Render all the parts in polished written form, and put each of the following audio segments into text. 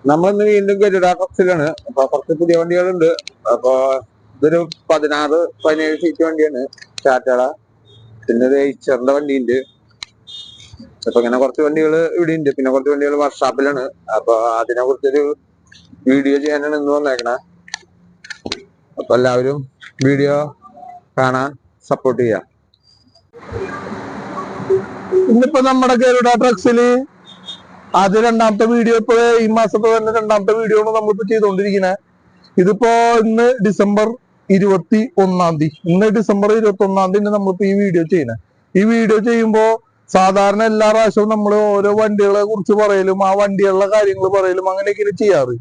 നമ്മളിന്ന് വീണ്ടും ഗരുഡ ട്രക്സിലാണ്. അപ്പൊ കുറച്ച് പുതിയ വണ്ടികളുണ്ട്. അപ്പൊ ഇതൊരു 16-17 സീറ്റ് വണ്ടിയാണ് ടാറ്റയുടെ. പിന്നെ ഒരു എയ്ച്ചറിന്റെ വണ്ടിയുണ്ട്. അപ്പൊ ഇങ്ങനെ കുറച്ച് വണ്ടികൾ ഇവിടെ ഉണ്ട്. പിന്നെ കുറച്ച് വണ്ടികൾ വർക്ക്ഷോപ്പിലാണ്. അപ്പൊ അതിനെ കുറിച്ചൊരു വീഡിയോ ചെയ്യാനാണ് ഇന്ന് വന്നേക്കണേ. അപ്പൊ എല്ലാവരും വീഡിയോ കാണാൻ സപ്പോർട്ട് ചെയ്യാം. ഇന്നിപ്പോ നമ്മുടെ ഗരുഡ ട്രക്സില് അത് രണ്ടാമത്തെ വീഡിയോ ഇപ്പൊ ഈ മാസത്തെ തന്നെ രണ്ടാമത്തെ വീഡിയോ ആണ് നമ്മളിപ്പോ ചെയ്തുകൊണ്ടിരിക്കുന്നത്. ഇതിപ്പോ ഇന്ന് ഡിസംബർ 21-ാം തീയതി. ഇന്ന് ഡിസംബർ 21-ാം തീയതി നമ്മളിപ്പോ ഈ വീഡിയോ ചെയ്യുന്നത്. ഈ വീഡിയോ ചെയ്യുമ്പോ സാധാരണ എല്ലാ പ്രാവശ്യവും നമ്മൾ ഓരോ വണ്ടികളെ കുറിച്ച് പറയലും ആ വണ്ടികളുടെ കാര്യങ്ങൾ പറയലും അങ്ങനെയൊക്കെയാണ് ചെയ്യാറ്.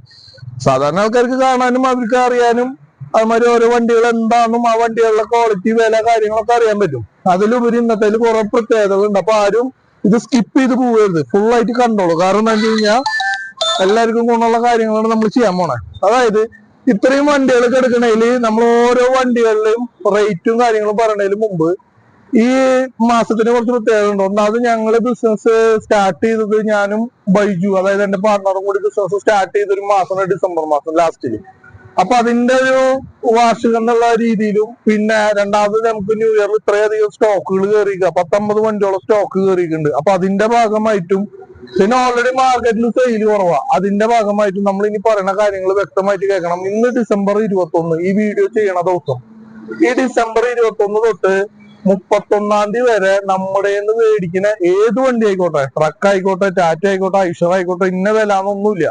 സാധാരണ ആൾക്കാർക്ക് കാണാനും അവർക്ക് അറിയാനും അതുമാതിരി ഓരോ വണ്ടികൾ എന്താണെന്നും ആ വണ്ടികളുടെ ക്വാളിറ്റി വില കാര്യങ്ങളൊക്കെ അറിയാൻ പറ്റും. അതിലുപരി ഇന്നത്തെ കുറെ പ്രത്യേകതകളുണ്ട്. അപ്പൊ ആരും ഇത് സ്കിപ്പ് ചെയ്ത് പോകരുത്, ഫുൾ ആയിട്ട് കണ്ടോളൂ. കാരണം എന്താ വെച്ച് കഴിഞ്ഞാൽ എല്ലാവർക്കും ഗുണമുള്ള കാര്യങ്ങളാണ് നമ്മൾ ചെയ്യാൻ പോണേ. അതായത് ഇത്രയും വണ്ടികളൊക്കെ എടുക്കണേല് നമ്മൾ ഓരോ വണ്ടികളിലും റേറ്റും കാര്യങ്ങളും പറയണതിന് മുമ്പ് ഈ മാസത്തിന് കുറച്ച് പ്രത്യേകത ഉണ്ട്. ഒന്നാമത് ഞങ്ങള് ബിസിനസ് സ്റ്റാർട്ട് ചെയ്തത് ഞാനും ബൈജു, അതായത് എന്റെ പാർട്ണറും കൂടി ബിസിനസ് സ്റ്റാർട്ട് ചെയ്തൊരു മാസമാണ് ഡിസംബർ മാസം ലാസ്റ്റില്. അപ്പൊ അതിന്റെ ഒരു വാർഷികം എന്നുള്ള രീതിയിലും പിന്നെ രണ്ടാമത് നമുക്ക് ന്യൂ ഇയറിൽ ഇത്രയധികം സ്റ്റോക്കുകൾ കയറിയിരിക്കുക, 19 വണ്ടിയോളം സ്റ്റോക്ക് കയറിയിട്ടുണ്ട്. അപ്പൊ അതിന്റെ ഭാഗമായിട്ടും പിന്നെ ഓൾറെഡി മാർക്കറ്റിൽ സെയിൽ കുറവാ, അതിന്റെ ഭാഗമായിട്ടും നമ്മൾ ഇനി പറയുന്ന കാര്യങ്ങൾ വ്യക്തമായിട്ട് കേൾക്കണം. ഇന്ന് ഡിസംബർ 21, ഈ വീഡിയോ ചെയ്യണ ദിവസം. ഈ ഡിസംബർ 21 തൊട്ട് 31-ാം തീയതി വരെ നമ്മുടെ മേടിക്കുന്ന ഏത് വണ്ടി ആയിക്കോട്ടെ, ട്രക്ക് ആയിക്കോട്ടെ, ടാറ്റ ആയിക്കോട്ടെ, ഐഷർ ആയിക്കോട്ടെ, ഇന്ന വില എന്നൊന്നുമില്ല.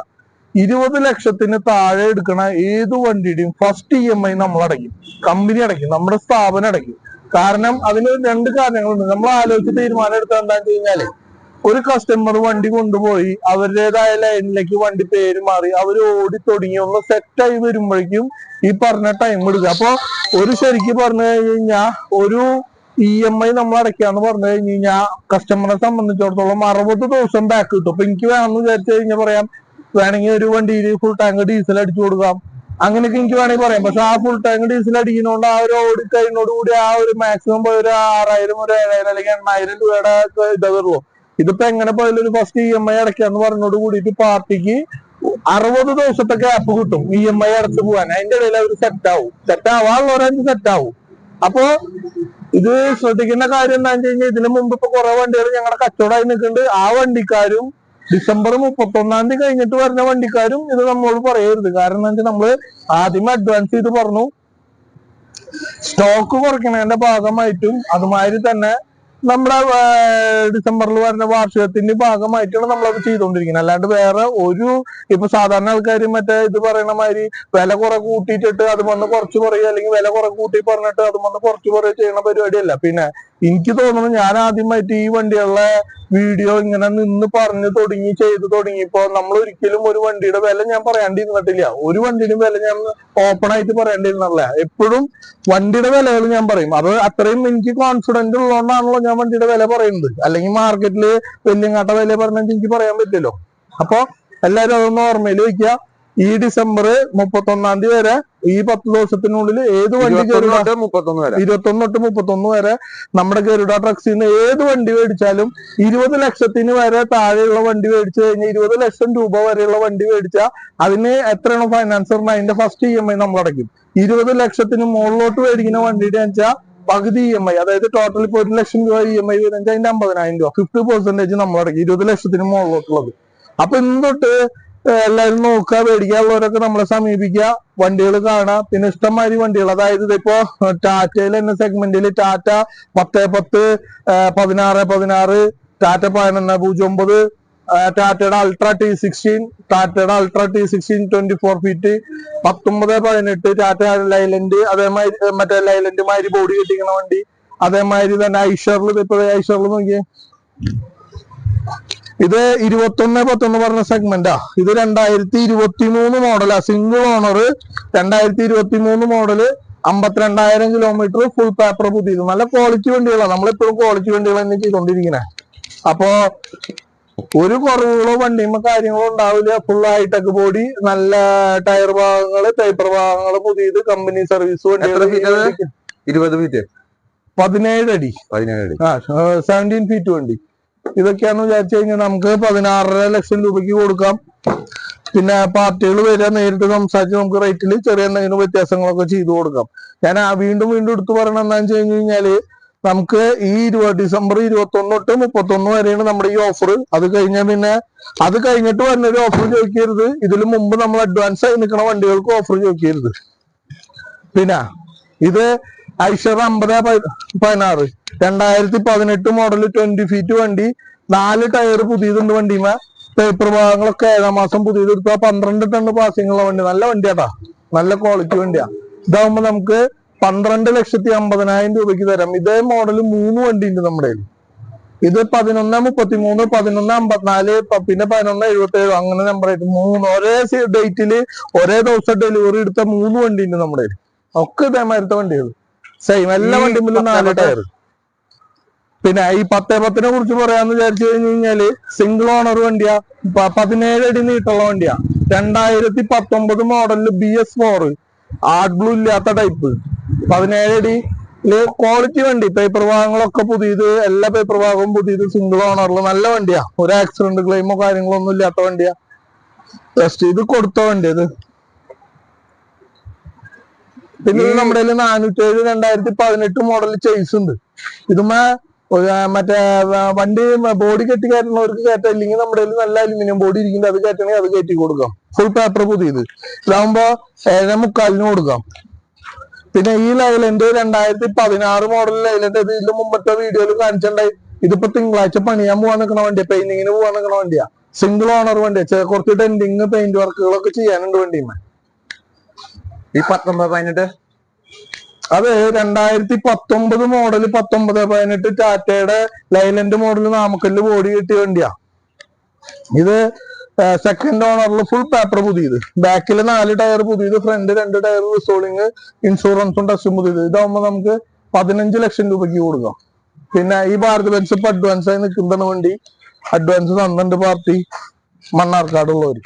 20 ലക്ഷത്തിന് താഴെ എടുക്കണ ഏത് വണ്ടിയുടെയും ഫസ്റ്റ് EMI നമ്മൾ അടയ്ക്കും, കമ്പനി അടയ്ക്കും, നമ്മുടെ സ്ഥാപനം അടയ്ക്കും. കാരണം അതിന് രണ്ട് കാരണങ്ങളുണ്ട്. നമ്മൾ ആലോചിച്ച് തീരുമാനം എടുത്താൽ എന്താണെന്ന് വെച്ച് കഴിഞ്ഞാല് ഒരു കസ്റ്റമർ വണ്ടി കൊണ്ടുപോയി അവരുടേതായ ലൈനിലേക്ക് വണ്ടി പേര് മാറി അവർ ഓടി തുടങ്ങി ഒന്ന് സെറ്റായി വരുമ്പോഴേക്കും ഈ പറഞ്ഞ ടൈം എടുക്കുക. അപ്പൊ ഒരു ശരിക്ക് പറഞ്ഞു കഴിഞ്ഞാൽ ഒരു EMI നമ്മൾ അടയ്ക്കാന്ന് പറഞ്ഞു കഴിഞ്ഞ് കഴിഞ്ഞാൽ കസ്റ്റമറെ സംബന്ധിച്ചിടത്തോളം 60 ദിവസം ബാക്ക് കിട്ടും. അപ്പൊ എനിക്ക് വേണമെന്ന് വിചാരിച്ചു കഴിഞ്ഞാൽ പറയാം, വേണമെങ്കിൽ ഒരു വണ്ടിയിൽ ഫുൾ ടാങ്ക് ഡീസൽ അടിച്ചു കൊടുക്കാം, അങ്ങനെയൊക്കെ എനിക്ക് വേണമെങ്കിൽ പറയാം. പക്ഷെ ആ ഫുൾ ടാങ്ക് ഡീസൽ അടിക്കുന്നതുകൊണ്ട് ആ ഒരു ഓടിക്കഴിഞ്ഞോട് കൂടി ആ ഒരു മാക്സിമം ഒരു 6000, ഒരു 7000 അല്ലെങ്കിൽ 8000 രൂപയുടെ ഇതേ വരുള്ളൂ. ഇതിപ്പോ എങ്ങനെ പോയാലും ഒരു ഫസ്റ്റ് EMI അടയ്ക്കാന്ന് പറഞ്ഞോട് കൂടിയിട്ട് പാർട്ടിക്ക് 60 ദിവസത്തെ ഗ്യാപ്പ് കിട്ടും EMI അടച്ചു പോകാൻ. അതിന്റെ ഇടയിൽ അവർ സെറ്റ് ആവാനുള്ളവരഞ്ച് സെറ്റ് ആവും. അപ്പോ ഇത് ശ്രദ്ധിക്കേണ്ട കാര്യം എന്താണെന്ന് വെച്ച് കഴിഞ്ഞാൽ ഇതിനു മുമ്പ് ഇപ്പൊ കുറെ വണ്ടികൾ ഞങ്ങളുടെ കച്ചവടമായി നിൽക്കുന്നുണ്ട്. ആ വണ്ടിക്കാരും ഡിസംബർ 31-ാം തീയതി കഴിഞ്ഞിട്ട് വരുന്ന വണ്ടിക്കാരും ഇത് നമ്മളോട് പറയരുത്. കാരണം എന്താ വെച്ചാൽ നമ്മള് ആദ്യമേ അഡ്വാൻസ് ചെയ്ത് പറഞ്ഞു സ്റ്റോക്ക് കുറയ്ക്കണതിന്റെ ഭാഗമായിട്ടും അതുമാതിരി തന്നെ നമ്മുടെ ഡിസംബറിൽ വരുന്ന വാർഷികത്തിന്റെ ഭാഗമായിട്ടാണ് നമ്മളത് ചെയ്തുകൊണ്ടിരിക്കുന്നത്. അല്ലാണ്ട് വേറെ ഒരു ഇപ്പൊ സാധാരണ ആൾക്കാർ മറ്റേ ഇത് പറയണ മാതിരി വില കുറെ കൂട്ടിയിട്ടിട്ട് അത് വന്ന് കുറച്ച് പറയുക, അല്ലെങ്കിൽ വില കുറെ കൂട്ടി പറഞ്ഞിട്ട് അത് വന്ന് കുറച്ച് പറയുക ചെയ്യണ പരിപാടിയല്ല. പിന്നെ എനിക്ക് തോന്നുന്നു ഞാൻ ആദ്യമായിട്ട് ഈ വണ്ടികളുടെ വീഡിയോ ഇങ്ങനെ നിന്ന് പറഞ്ഞു തുടങ്ങി ചെയ്തു തുടങ്ങിയപ്പോ നമ്മൾ ഒരിക്കലും ഒരു വണ്ടിയുടെ വില ഞാൻ പറയാണ്ടിരുന്നിട്ടില്ല. ഒരു വണ്ടിയുടെ വില ഞാൻ ഓപ്പൺ ആയിട്ട് പറയേണ്ടിരുന്നില്ല. എപ്പോഴും വണ്ടിയുടെ വിലകൾ ഞാൻ പറയും. അത് അത്രയും എനിക്ക് കോൺഫിഡന്റ് ഉള്ളതുകൊണ്ടാണല്ലോ ഞാൻ വണ്ടിയുടെ വില പറയുന്നത്. അല്ലെങ്കിൽ മാർക്കറ്റില് വലിയങ്ങാട്ട വില പറഞ്ഞാൽ എനിക്ക് പറയാൻ പറ്റില്ലല്ലോ. അപ്പൊ എല്ലാവരും അതൊന്ന് ഓർമ്മയിൽ വെക്കുക. ഈ ഡിസംബർ 31-ാം തീയതി വരെ ഈ 10 ദിവസത്തിനുള്ളിൽ ഏത് വണ്ടി 21 തൊട്ട് 31 വരെ നമ്മുടെ ഗരുഡ ട്രക്സിൽ നിന്ന് ഏത് വണ്ടി മേടിച്ചാലും 20 ലക്ഷത്തിന് വരെ താഴെയുള്ള വണ്ടി മേടിച്ചു കഴിഞ്ഞാൽ 20 ലക്ഷം രൂപ വരെയുള്ള വണ്ടി മേടിച്ചാൽ അതിന് എത്രയാണോ ഫൈനാൻസ് പറഞ്ഞാൽ അതിന്റെ ഫസ്റ്റ് EMI നമ്മൾ അടയ്ക്കും. 20 ലക്ഷത്തിന് മുകളിലോട്ട് മേടിക്കുന്ന വണ്ടിയുടെ വെച്ചാൽ പകുതി EMI, അതായത് ടോട്ടൽ ഇപ്പൊ 1 ലക്ഷം രൂപ EMI വരുന്ന അതിന്റെ 50,000 രൂപ 50% നമ്മൾ അടയ്ക്കും 20 ലക്ഷത്തിന് മുകളിലോട്ടുള്ളത്. അപ്പൊ ഇന്ന് തൊട്ട് എല്ലാവരും നോക്കുക, മേടിക്കാനുള്ളവരൊക്കെ നമ്മളെ സമീപിക്കുക, വണ്ടികൾ കാണാം. പിന്നെ ഇഷ്ടംമാതിരി വണ്ടികൾ, അതായത് ഇതിപ്പോ ടാറ്റയിൽ തന്നെ സെഗ്മെന്റിൽ ടാറ്റ 1010, 1616, ടാറ്റ 1109, ടാറ്റയുടെ അൾട്രാ T16, ടാറ്റയുടെ ultra T16 24 feet, 1918 Tata Leyland, അതേമാതിരി മറ്റേ ലൈലൻഡ് മാതിരി ബോഡി കെട്ടിക്കുന്ന വണ്ടി. അതേമാതിരി തന്നെ ഐഷറിൽ ഇപ്പൊ ഐഷറിൽ നോക്കിയേ, ഇത് 2111 പറഞ്ഞ സെഗ്മെന്റാ. ഇത് 2023 മോഡലാ, single owner, 2023 model, 52,000 kilometre, full paper പുതിയത്. നല്ല ക്വാളിറ്റി വണ്ടികളാണ്. നമ്മളെപ്പോഴും ക്വാളിറ്റി വണ്ടികൾ തന്നെ ചെയ്തോണ്ടിരിക്കണേ. അപ്പോ ഒരു കുറവുകളോ വണ്ടിയുമ്പോ കാര്യങ്ങളോ ഉണ്ടാവില്ല. ഫുൾ ഹൈടെക് ബോഡി, നല്ല ടയർ ഭാഗങ്ങള്, പേപ്പർ ഭാഗങ്ങള് പുതിയത്, കമ്പനി സർവീസ് വണ്ടികൾ. 20 ഫീറ്റ് 17 അടി 17 ഫീറ്റ് വണ്ടി. ഇതൊക്കെയാന്ന് വിചാരിച്ചു കഴിഞ്ഞാൽ നമുക്ക് 16.5 ലക്ഷം രൂപയ്ക്ക് കൊടുക്കാം. പിന്നെ പാർട്ടികൾ വരിക, നേരിട്ട് സംസാരിച്ച് നമുക്ക് റേറ്റിൽ ചെറിയ എന്തെങ്കിലും വ്യത്യാസങ്ങളൊക്കെ ചെയ്തു കൊടുക്കാം. ഞാൻ വീണ്ടും എടുത്തു പറയണത് എന്താണെന്ന് വെച്ച് കഴിഞ്ഞാല് നമുക്ക് ഈ ഡിസംബർ 21 തൊട്ട് 31 വരെയാണ് നമ്മുടെ ഈ ഓഫർ. അത് കഴിഞ്ഞാൽ പിന്നെ അത് കഴിഞ്ഞിട്ട് വരുന്നൊരു ഓഫർ ചോദിക്കരുത്. ഇതിനു മുമ്പ് നമ്മൾ അഡ്വാൻസ് ആയി നിൽക്കുന്ന വണ്ടികൾക്ക് ഓഫർ ചോദിക്കരുത്. പിന്നെ ഇത് ഐഷർ 5016 2018 മോഡൽ 20 ഫീറ്റ് വണ്ടി, 4 ടയർ പുതിയതുണ്ട് വണ്ടിമേ. പേപ്പർ ഭാഗങ്ങളൊക്കെ 7 മാസം പുതിയത് എടുത്താൽ 12 ടൺ പാസിംഗ് ഉള്ള വണ്ടി. നല്ല വണ്ടിയാട്ടാ, നല്ല ക്വാളിറ്റി വണ്ടിയാ. ഇതാവുമ്പോ നമുക്ക് 12,50,000 രൂപയ്ക്ക് തരാം. ഇതേ മോഡൽ 3 വണ്ടി ഉണ്ട് നമ്മുടെ കയ്യിൽ. ഇത് 1133, 1154, പിന്നെ 1177 അങ്ങനെ നമ്പർ ആയിട്ട് 3 ഒരേ ഡേറ്റില് ഒരേ ദിവസം ഡെലിവറി എടുത്ത 3 വണ്ടി ഉണ്ട് നമ്മുടെ കയ്യിൽ. ഒക്കെ ഇതേമാരത്തെ വണ്ടികൾ സെയിം, എല്ലാ വണ്ടിയിലും 4 ടയർ. പിന്നെ ഈ 10-10 കുറിച്ച് പറയാന്ന് വിചാരിച്ചു കഴിഞ്ഞാല് സിംഗിൾ ഓണർ വണ്ടിയാ, 17 അടി നീട്ടുള്ള വണ്ടിയാ, 2019 മോഡലില് BS4 ആർട്ട് ബ്ലൂ ഇല്ലാത്ത ടൈപ്പ്, 17 അടിയില് ക്വാളിറ്റി വണ്ടി. പേപ്പർ ഭാഗങ്ങളൊക്കെ പുതിയത്, എല്ലാ പേപ്പർ ഭാഗവും പുതിയത്, സിംഗിൾ ഓണറിൽ നല്ല വണ്ടിയാ. ഒരു ആക്സിഡന്റ് ക്ലെയിമോ കാര്യങ്ങളോ ഒന്നും ഇല്ലാത്ത വണ്ടിയാ. ജസ്റ്റ് ഇത് കൊടുത്ത വണ്ടി ഇത്. പിന്നെ നമ്മുടെ 407 2018 മോഡൽ ചേസ് ഉണ്ട്. ഇതുമേ മറ്റേ വണ്ടി ബോഡി കെട്ടി കയറ്റുന്നവർക്ക് കയറ്റാം, ഇല്ലെങ്കിൽ നമ്മുടെ നല്ല അലുമിനിയം ബോഡി ഇരിക്കുന്നത് അത് കയറ്റണമെങ്കിൽ അത് കയറ്റി കൊടുക്കാം. ഫുൾ പേപ്പർ പുതിയത്. ഇതാകുമ്പോ 7.75 കൊടുക്കാം. പിന്നെ ഈ ലൈലൻഡ് 2016 മോഡൽ ലൈലൻഡ്, ഇതിന്റെ മുമ്പത്തെ വീഡിയോയിൽ കാണിച്ചിട്ടുണ്ടായി. ഇതിപ്പോ തിങ്കളാഴ്ച പണിയാൻ പോവാൻ നിൽക്കുന്ന വണ്ടിയാ, പെയിന്റിങ്ങിന് പോവാൻ നിൽക്കുന്ന വണ്ടിയാ. സിംഗിൾ ഓണർ വണ്ടിയാ. കുറച്ച് ഡെന്റിങ് പെയിന്റ് വർക്കുകളൊക്കെ ചെയ്യാനുണ്ട് വണ്ടിയുമേ. ഈ 1918 അത് 2019 മോഡൽ 1918 ടാറ്റയുടെ ലൈലൻഡ് മോഡൽ നാമക്കല്ല് ബോഡി കിട്ടിയ വണ്ടിയാ. ഇത് സെക്കൻഡ് ഓണറിൽ ഫുൾ പേപ്പർ പുതിയത്, ബാക്കിൽ 4 ടയർ പുതിയത്, ഫ്രണ്ട് 2 ടയർ റിസോളിങ്, ഇൻഷുറൻസും ടെസ്റ്റും പുതിയത്. ഇതാവുമ്പോ നമുക്ക് 15 ലക്ഷം രൂപയ്ക്ക് കൊടുക്കാം. പിന്നെ ഈ ഭാരത് ബെൻസ് ഇപ്പൊ അഡ്വാൻസ് ആയി നിൽക്കുന്ന വണ്ടി, അഡ്വാൻസ് തന്നിട്ടുണ്ട് പാർട്ടി മണ്ണാർക്കാടുള്ളവര്.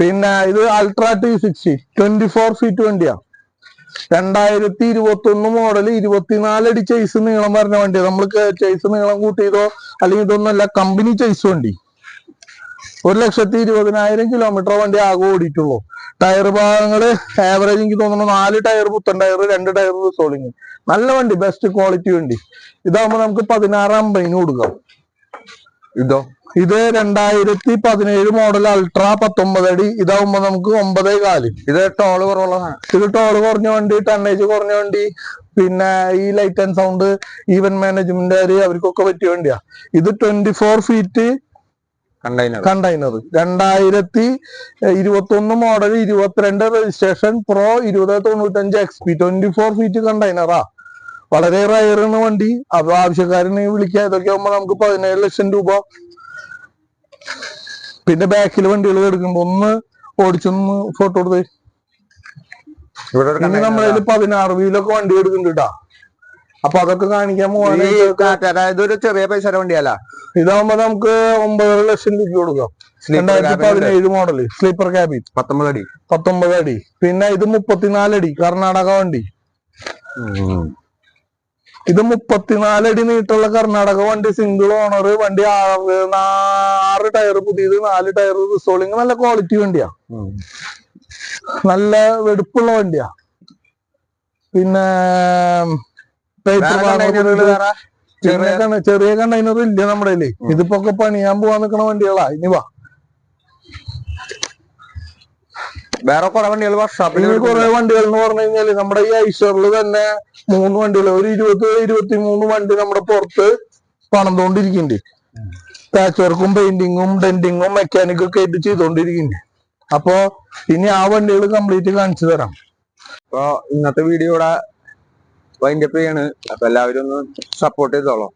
പിന്നെ ഇത് അൾട്രാ T60 24 ഫീറ്റ് വണ്ടിയാ, 2021 മോഡൽ 24 അടി ചേസ് നീളം പറഞ്ഞ വണ്ടിയാ. നമ്മൾക്ക് ചേസ് നീളം കൂട്ടിയതോ അല്ലെങ്കിൽ ഇതൊന്നുമല്ല, കമ്പനി ചേസ് വണ്ടി. 1,20,000 കിലോമീറ്റർ വണ്ടി ആകെ ഓടിയിട്ടുള്ളൂ. ടയർ ഭാഗങ്ങള് ആവറേജ് എനിക്ക് തോന്നുന്നു 4 ടയർ പുത്തൻ ടയർ, 2 ടയർ റിസോളിങ്. നല്ല വണ്ടി, ബെസ്റ്റ് ക്വാളിറ്റി വണ്ടി. ഇതാകുമ്പോ നമുക്ക് 16.50 കൊടുക്കാം. ഇതോ ഇത് 2017 മോഡൽ അൾട്രാ 19 അടി. ഇതാവുമ്പോ നമുക്ക് 9.4. ഇത് ടോള് കുറവുള്ള, ഇത് ടോള് കുറഞ്ഞ വണ്ടി, ടണ്ണേജ് കുറഞ്ഞ വണ്ടി, പിന്നെ ഈ light and sound event management അവർക്കൊക്കെ പറ്റിയ വണ്ടിയാ. ഇത് 24 feet container 2021 model 22 registration pro 2095 XP 24 feet കണ്ടെയ്നറാ. വളരെ റയറാണ് വണ്ടി. അപ്പൊ ആവശ്യക്കാരനെ വിളിക്കുക. ഇതൊക്കെ ആകുമ്പോ നമുക്ക് 17 ലക്ഷം രൂപ. പിന്നെ ബാക്കിൽ വണ്ടികൾ എടുക്കുമ്പോ ഒന്ന് ഓടിച്ചൊന്ന് ഫോട്ടോ എടുത്ത്. ഇനി നമ്മളതിൽ 16 വീലൊക്കെ വണ്ടി എടുക്കുന്നുണ്ട്. അപ്പൊ അതൊക്കെ കാണിക്കാൻ പോവാണ്. ചെറിയ പൈസ വണ്ടിയല്ല. ഇതാവുമ്പോ നമുക്ക് 9.5 ലക്ഷം രൂപ കൊടുക്കാം. 2017 മോഡല് സ്ലീപ്പർ ക്യാബിൻ 19 അടി. പിന്നെ ഇത് 34 അടി കർണാടക വണ്ടി. ഇത് 34 അടി നീട്ടുള്ള കർണാടക വണ്ടി, സിംഗിൾ ഓണർ വണ്ടി, 6 ടയർ പുതിയത്, 4 ടയർ റിസോളിങ്. നല്ല ക്വാളിറ്റി വണ്ടിയാ, നല്ല വെടുപ്പുള്ള വണ്ടിയാ. പിന്നെ ചെറിയ കണ്ടെയ്നർ ഇല്ല നമ്മുടെ കയ്യില്. ഇതിപ്പോ ഒക്കെ പണിയാൻ പോവാൻ നിൽക്കുന്ന വണ്ടികളാ. ഇനി വാ, വേറെ കുറെ വണ്ടികൾ വർക്ക്ഷോപ്പിൽ. കുറെ വണ്ടികൾ എന്ന് പറഞ്ഞു കഴിഞ്ഞാല് നമ്മുടെ ഈ ഐശ്വറിൽ തന്നെ 3 വണ്ടികൾ, ഒരു 20-23 വണ്ടി നമ്മുടെ പുറത്ത് പണിതുകൊണ്ടിരിക്കുന്നുണ്ട്. പാച്ച് വർക്കും പെയിന്റിങ്ങും ഡെന്റിങ്ങും മെക്കാനിക്കും ഒക്കെ ആയിട്ട് ചെയ്തോണ്ടിരിക്കുന്നുണ്ട്. അപ്പൊ ഇനി ആ വണ്ടികൾ കംപ്ലീറ്റ് കാണിച്ചു തരാം. അപ്പൊ ഇന്നത്തെ വീഡിയോ ഇവിടെ വൈൻഡപ്പ് ചെയ്യാണ്. അപ്പൊ എല്ലാവരും ഒന്ന് സപ്പോർട്ട് ചെയ്തോളാം.